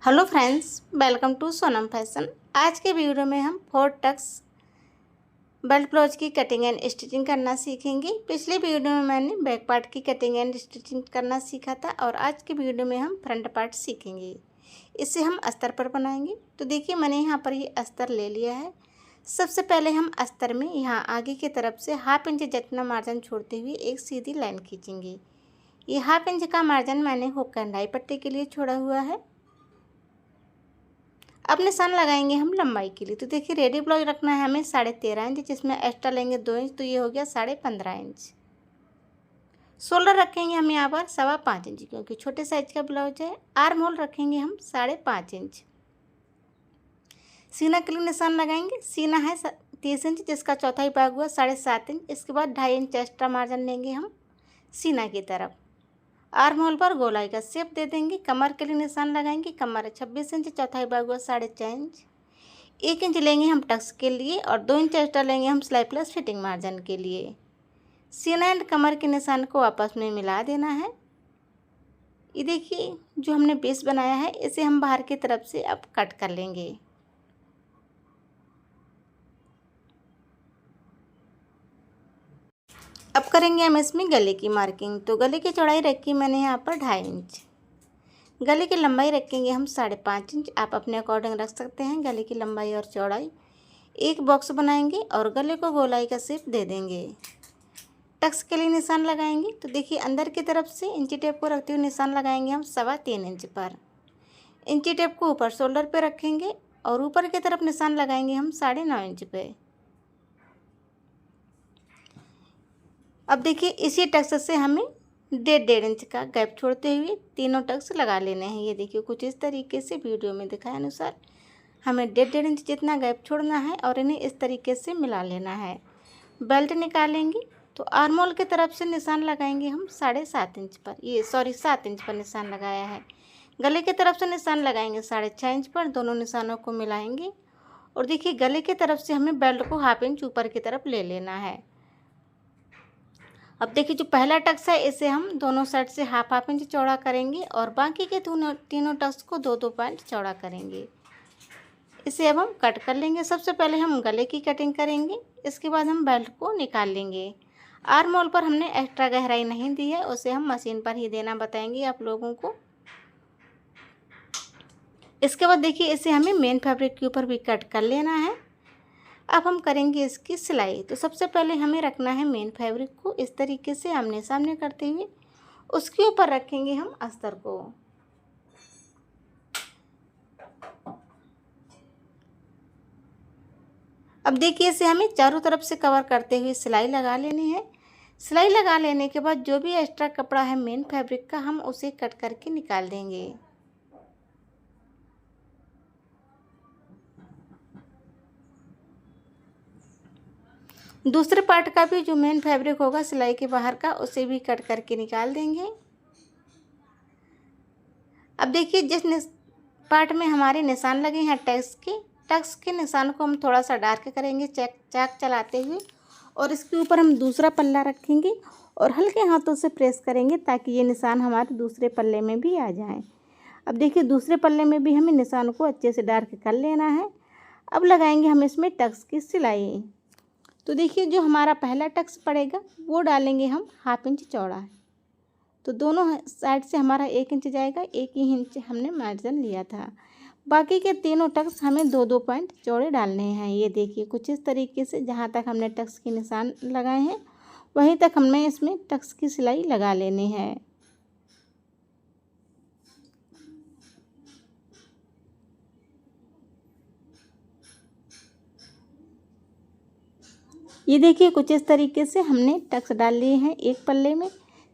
Hello friends, welcome to Sonam fashion. आज के video में हम 4 टक्स बेल्ट ब्लाउज की कटिंग एंड स्टिचिंग करना सीखेंगे। पिछले वीडियो में मैंने बैक पार्ट की कटिंग एंड स्टिचिंग करना सीखा था और आज के वीडियो में हम फ्रंट पार्ट सीखेंगे। इसे हम अस्तर पर बनाएंगे। तो देखिए, मैंने यहाँ पर ये अस्तर ले लिया है। सबसे पहले हम अस्तर में यहाँ आगे की तरफ से 1/2 इंच जितना मार्जिन छोड़ते हुए एक सीधी लाइन खींचेंगे। ये 1/2 इंच का मार्जिन मैंने हुक कढ़ाई पट्टी के लिए छोड़ा हुआ है। अब निशान लगाएंगे हम लंबाई के लिए। तो देखिए, रेडी ब्लाउज रखना है हमें 13.5 इंच, जिसमें एक्स्ट्रा लेंगे 2 इंच, तो ये हो गया 15.5 इंच। शोल्डर रखेंगे हम यहाँ पर 5.25 इंच, क्योंकि छोटे साइज का ब्लाउज है। आर्म होल रखेंगे हम 5.5 इंच। सीना के लिए निशान लगाएंगे। सीना है 30 इंच, जिसका चौथाई भाग हुआ 7.5 इंच। इसके बाद 2.5 इंच एक्स्ट्रा मार्जिन लेंगे हम सीना की तरफ। आर्म होल पर गोलाई का शेप दे देंगे। कमर के लिए निशान लगाएंगे। कमर है 26 इंच, चौथाई भाग हुआ 4.5 इंच। 1 इंच लेंगे हम टक्स के लिए और 2 इंच एक्स्ट्रा लेंगे हम सिलाई प्लस फिटिंग मार्जिन के लिए। सीना एंड कमर के निशान को आपस में मिला देना है। ये देखिए, जो हमने बेस बनाया है इसे हम बाहर की तरफ से अब कट कर लेंगे। अब करेंगे हम इसमें गले की मार्किंग। तो गले की चौड़ाई रखी मैंने यहाँ पर 2.5 इंच। गले की लंबाई रखेंगे हम 5.5 इंच। आप अपने अकॉर्डिंग रख सकते हैं गले की लंबाई और चौड़ाई। एक बॉक्स बनाएंगे और गले को गोलाई का शेप दे देंगे। टक्स के लिए निशान लगाएंगे। तो देखिए, अंदर की तरफ से इंची टेप को रखते हुए निशान लगाएंगे हम 3.25 इंच पर। इंची टेप को ऊपर शोल्डर पे रखेंगे और ऊपर की तरफ निशान लगाएंगे हम 9.5 इंच पे। अब देखिए, इसी टक्स से हमें 1.5 इंच का गैप छोड़ते हुए तीनों टक्स लगा लेने हैं। ये देखिए, कुछ इस तरीके से वीडियो में दिखाए अनुसार हमें 1.5 इंच जितना गैप छोड़ना है और इन्हें इस तरीके से मिला लेना है। बेल्ट निकालेंगे तो आर्म होल की तरफ से निशान लगाएंगे हम 7.5 इंच पर। 7 इंच पर निशान लगाया है। गले की तरफ से निशान लगाएंगे 6.5 इंच पर। दोनों निशानों को मिलाएंगे और देखिए, गले की तरफ से हमें बेल्ट को 1/2 इंच ऊपर की तरफ ले लेना है। अब देखिए, जो पहला टक्स है इसे हम दोनों साइड से 1/2 इंच चौड़ा करेंगे और बाकी के तीनों टक्स को 2-2 पॉइंट चौड़ा करेंगे। इसे अब हम कट कर लेंगे। सबसे पहले हम गले की कटिंग करेंगे, इसके बाद हम बेल्ट को निकाल लेंगे। आर्म होल पर हमने एक्स्ट्रा गहराई नहीं दी है, उसे हम मशीन पर ही देना बताएंगे आप लोगों को। इसके बाद देखिए, इसे हमें मेन फैब्रिक के ऊपर भी कट कर लेना है। अब हम करेंगे इसकी सिलाई। तो सबसे पहले हमें रखना है मेन फैब्रिक को इस तरीके से आमने सामने करते हुए। उसके ऊपर रखेंगे हम अस्तर को। अब देखिए, इसे हमें चारों तरफ से कवर करते हुए सिलाई लगा लेनी है। सिलाई लगा लेने के बाद जो भी एक्स्ट्रा कपड़ा है मेन फैब्रिक का, हम उसे कट करके निकाल देंगे। दूसरे पार्ट का भी जो मेन फैब्रिक होगा सिलाई के बाहर का, उसे भी कट करके निकाल देंगे। अब देखिए, जिस पार्ट में हमारे निशान लगे हैं टक्स के निशान को हम थोड़ा सा डार्क करेंगे चाक चलाते हुए और इसके ऊपर हम दूसरा पल्ला रखेंगे और हल्के हाथों से प्रेस करेंगे ताकि ये निशान हमारे दूसरे पल्ले में भी आ जाएं। अब देखिए, दूसरे पल्ले में भी हमें निशान को अच्छे से डार्क कर लेना है। अब लगाएंगे हम इसमें टक्स की सिलाई। तो देखिए, जो हमारा पहला टक्स पड़ेगा वो डालेंगे हम 1/2 इंच चौड़ा। तो दोनों साइड से हमारा 1 इंच जाएगा। 1 ही इंच हमने मार्जिन लिया था। बाकी के तीनों टक्स हमें 2-2 पॉइंट चौड़े डालने हैं। ये देखिए, कुछ इस तरीके से जहाँ तक हमने टक्स के निशान लगाए हैं वहीं तक हमें इसमें टक्स की सिलाई लगा लेनी है। ये देखिए, कुछ इस तरीके से हमने टक्स डाल लिए हैं एक पल्ले में।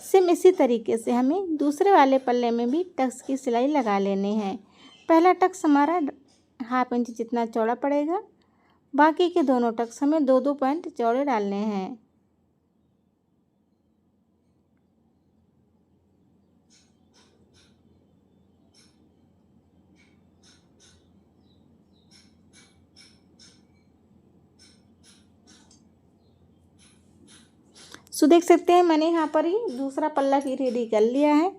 सेम इसी तरीके से हमें दूसरे वाले पल्ले में भी टक्स की सिलाई लगा लेनी है। पहला टक्स हमारा 1/2 इंच जितना चौड़ा पड़ेगा। बाकी के दोनों टक्स हमें 2-2 पॉइंट चौड़े डालने हैं। सो देख सकते हैं, मैंने यहाँ पर ही दूसरा पल्ला भी रेडी कर लिया है।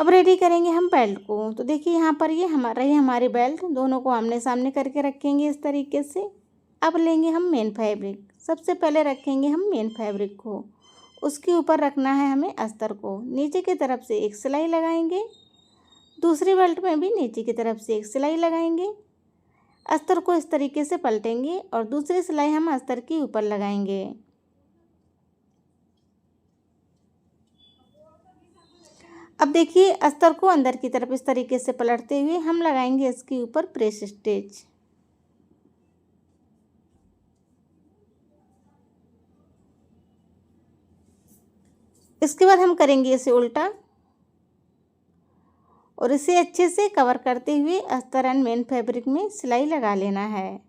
अब रेडी करेंगे हम बेल्ट को। तो देखिए यहाँ पर ये हमारी बेल्ट, दोनों को आमने सामने करके रखेंगे इस तरीके से। अब लेंगे हम मेन फैब्रिक। सबसे पहले रखेंगे हम मेन फैब्रिक को, उसके ऊपर रखना है हमें अस्तर को। नीचे की तरफ से एक सिलाई लगाएंगे, दूसरी बेल्ट में भी नीचे की तरफ से एक सिलाई लगाएंगे। अस्तर को इस तरीके से पलटेंगे और दूसरी सिलाई हम अस्तर के ऊपर लगाएंगे। अब देखिए अस्तर को अंदर की तरफ इस तरीके से पलटते हुए हम लगाएंगे इसके ऊपर प्रेस स्टिच। इसके बाद हम करेंगे इसे उल्टा और इसे अच्छे से कवर करते हुए अस्तर एंड मेन फैब्रिक में सिलाई लगा लेना है।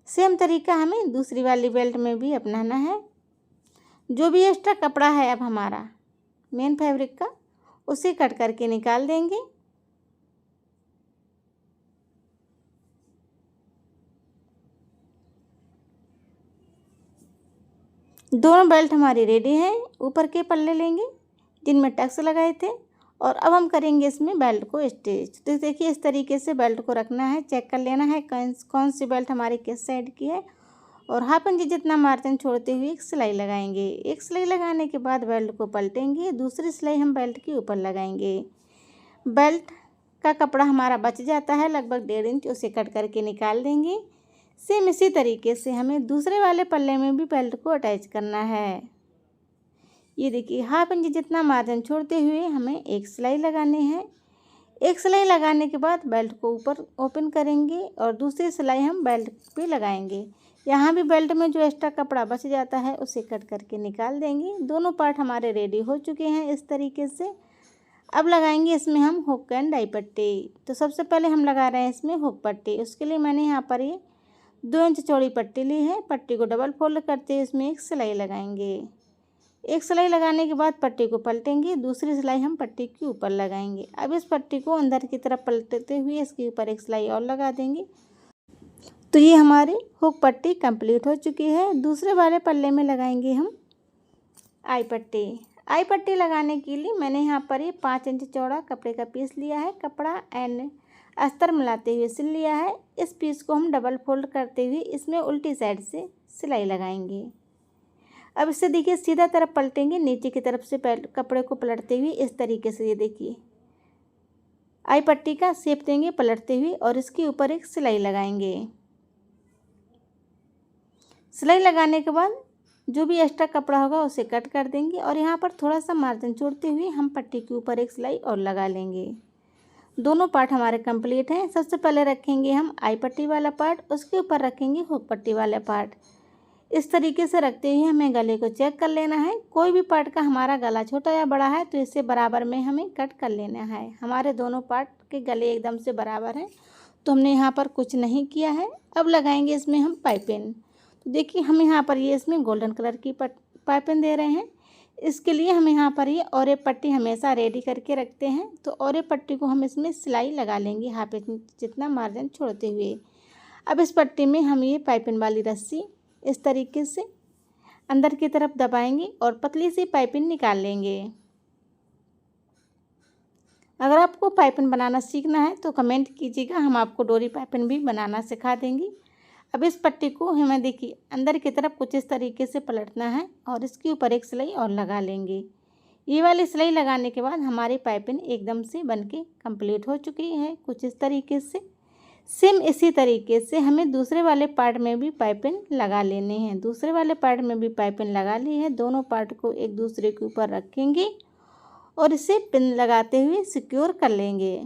सेम तरीका हमें दूसरी वाली बेल्ट में भी अपनाना है। जो भी एक्स्ट्रा कपड़ा है अब हमारा मेन फैब्रिक का, उसे कट करके निकाल देंगे। दोनों बेल्ट हमारी रेडी हैं। ऊपर के पल्ले लेंगे जिनमें टक्स लगाए थे और अब हम करेंगे इसमें बेल्ट को स्टिच। तो देखिए इस तरीके से बेल्ट को रखना है, चेक कर लेना है कौन सी बेल्ट हमारी किस साइड की है और हाफ इंच जितना मार्जिन छोड़ते हुए एक सिलाई लगाएंगे। एक सिलाई लगाने के बाद बेल्ट को पलटेंगे, दूसरी सिलाई हम बेल्ट के ऊपर लगाएंगे। बेल्ट का कपड़ा हमारा बच जाता है लगभग 1.5 इंच, उसे कट करके निकाल देंगे। सेम इसी तरीके से हमें दूसरे वाले पल्ले में भी बेल्ट को अटैच करना है। ये देखिए हाफ इंच जितना मार्जिन छोड़ते हुए हमें एक सिलाई लगानी है। एक सिलाई लगाने के बाद बेल्ट को ऊपर ओपन करेंगे और दूसरी सिलाई हम बेल्ट पे लगाएंगे। यहाँ भी बेल्ट में जो एक्स्ट्रा कपड़ा बच जाता है उसे कट करके निकाल देंगे। दोनों पार्ट हमारे रेडी हो चुके हैं इस तरीके से। अब लगाएंगे इसमें हम हुक एंड डाई पट्टी। तो सबसे पहले हम लगा रहे हैं इसमें हुक पट्टी। उसके लिए मैंने यहाँ पर ये 2 इंच चौड़ी पट्टी ली है। पट्टी को डबल फोल्ड करते हुए इसमें एक सिलाई लगाएंगे। एक सिलाई लगाने के बाद पट्टी को पलटेंगे, दूसरी सिलाई हम पट्टी के ऊपर लगाएंगे। अब इस पट्टी को अंदर की तरफ पलटते हुए इसके ऊपर एक सिलाई और लगा देंगे। तो ये हमारी हुक पट्टी कंप्लीट हो चुकी है। दूसरे वाले पल्ले में लगाएंगे हम आई पट्टी। आई पट्टी लगाने के लिए मैंने यहाँ पर ये 5 इंच चौड़ा कपड़े का पीस लिया है। कपड़ा एंड अस्तर मिलाते हुए सिल लिया है। इस पीस को हम डबल फोल्ड करते हुए इसमें उल्टी साइड से सिलाई लगाएंगे। अब इसे देखिए सीधा तरफ पलटेंगे, नीचे की तरफ से कपड़े को पलटते हुए इस तरीके से। ये देखिए आई पट्टी का शेप देंगे पलटते हुए और इसके ऊपर एक सिलाई लगाएंगे। सिलाई लगाने के बाद जो भी एक्स्ट्रा कपड़ा होगा उसे कट कर देंगे और यहाँ पर थोड़ा सा मार्जिन छोड़ते हुए हम पट्टी के ऊपर एक सिलाई और लगा लेंगे। दोनों पार्ट हमारे कंप्लीट हैं। सबसे पहले रखेंगे हम आई पट्टी वाला पार्ट, उसके ऊपर रखेंगे हुक पट्टी वाला पार्ट। इस तरीके से रखते हुए हमें गले को चेक कर लेना है। कोई भी पार्ट का हमारा गला छोटा या बड़ा है तो इसे बराबर में हमें कट कर लेना है। हमारे दोनों पार्ट के गले एकदम से बराबर हैं तो हमने यहाँ पर कुछ नहीं किया है। अब लगाएंगे इसमें हम पाइपिंग। तो देखिए हम यहाँ पर ये इसमें गोल्डन कलर की पाइपिंग दे रहे हैं। इसके लिए हम यहाँ पर ये और पट्टी हमेशा रेडी करके रखते हैं। तो और पट्टी को हम इसमें सिलाई लगा लेंगे हाफ इंच जितना मार्जिन छोड़ते हुए। अब इस पट्टी में हम ये पाइपिंग वाली रस्सी इस तरीके से अंदर की तरफ दबाएंगे और पतली सी पाइपिंग निकाल लेंगे। अगर आपको पाइपिंग बनाना सीखना है तो कमेंट कीजिएगा, हम आपको डोरी पाइपिंग भी बनाना सिखा देंगे। अब इस पट्टी को हमें देखिए अंदर की तरफ कुछ इस तरीके से पलटना है और इसके ऊपर एक सिलाई और लगा लेंगे। ये वाली सिलाई लगाने के बाद हमारी पाइपिंग एकदम से बनके कंप्लीट हो चुकी है कुछ इस तरीके से। सेम इसी तरीके से हमें दूसरे वाले पार्ट में भी पाइपिंग लगा लेने हैं। दूसरे वाले पार्ट में भी पाइपिंग लगा ली है। दोनों पार्ट को एक दूसरे के ऊपर रखेंगे और इसे पिन लगाते हुए सिक्योर कर लेंगे।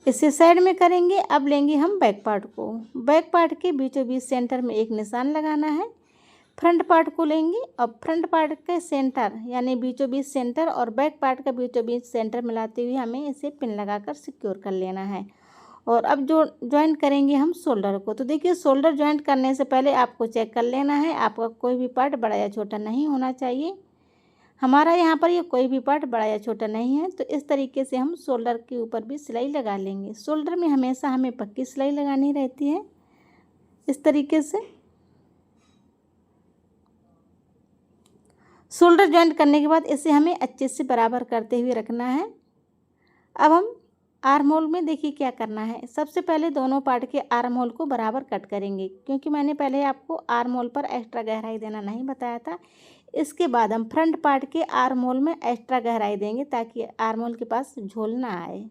इसे साइड में करेंगे। अब लेंगे हम बैक पार्ट को। बैक पार्ट के बीचों बीच सेंटर में एक निशान लगाना है। फ्रंट पार्ट को लेंगे और फ्रंट पार्ट के सेंटर यानी बीचों बीच सेंटर और बैक पार्ट का बीचों बीच सेंटर मिलाते हुए हमें इसे पिन लगाकर सिक्योर कर लेना है। और अब जो ज्वाइंट करेंगे हम शोल्डर को। तो देखिए शोल्डर ज्वाइंट करने से पहले आपको चेक कर लेना है, आपका कोई भी पार्ट बड़ा या छोटा नहीं होना चाहिए। हमारा यहाँ पर ये कोई भी पार्ट बड़ा या छोटा नहीं है। तो इस तरीके से हम शोल्डर के ऊपर भी सिलाई लगा लेंगे। शोल्डर में हमेशा हमें पक्की सिलाई लगानी रहती है इस तरीके से। शोल्डर जॉइंट करने के बाद इसे हमें अच्छे से बराबर करते हुए रखना है। अब हम आर्म होल में देखिए क्या करना है। सबसे पहले दोनों पार्ट के आर्म होल को बराबर कट करेंगे, क्योंकि मैंने पहले आपको आर्म होल पर एक्स्ट्रा गहराई देना नहीं बताया था। इसके बाद हम फ्रंट पार्ट के आर्म होल में एक्स्ट्रा गहराई देंगे ताकि आर्म होल के पास झोल ना आए।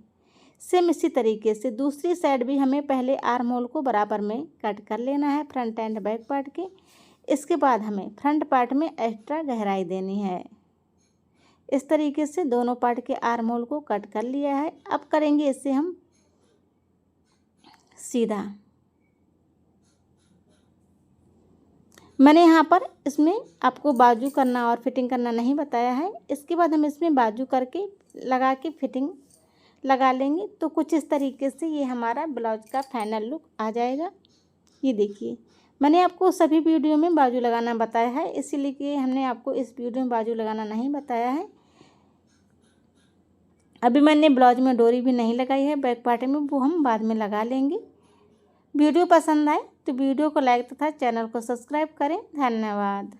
सेम इसी तरीके से दूसरी साइड भी हमें पहले आर्म होल को बराबर में कट कर लेना है फ्रंट एंड बैक पार्ट के। इसके बाद हमें फ्रंट पार्ट में एक्स्ट्रा गहराई देनी है। इस तरीके से दोनों पार्ट के आर्म होल को कट कर लिया है। अब करेंगे इसे हम सीधा। मैंने यहाँ पर इसमें आपको बाजू करना और फिटिंग करना नहीं बताया है। इसके बाद हम इसमें बाजू करके लगा के फिटिंग लगा लेंगे तो कुछ इस तरीके से ये हमारा ब्लाउज का फाइनल लुक आ जाएगा। ये देखिए, मैंने आपको सभी वीडियो में बाजू लगाना बताया है, इसीलिए हमने आपको इस वीडियो में बाजू लगाना नहीं बताया है। अभी मैंने ब्लाउज में डोरी भी नहीं लगाई है बैक पार्ट में, वो हम बाद में लगा लेंगे। वीडियो पसंद आए तो वीडियो को लाइक तथा चैनल को सब्सक्राइब करें। धन्यवाद।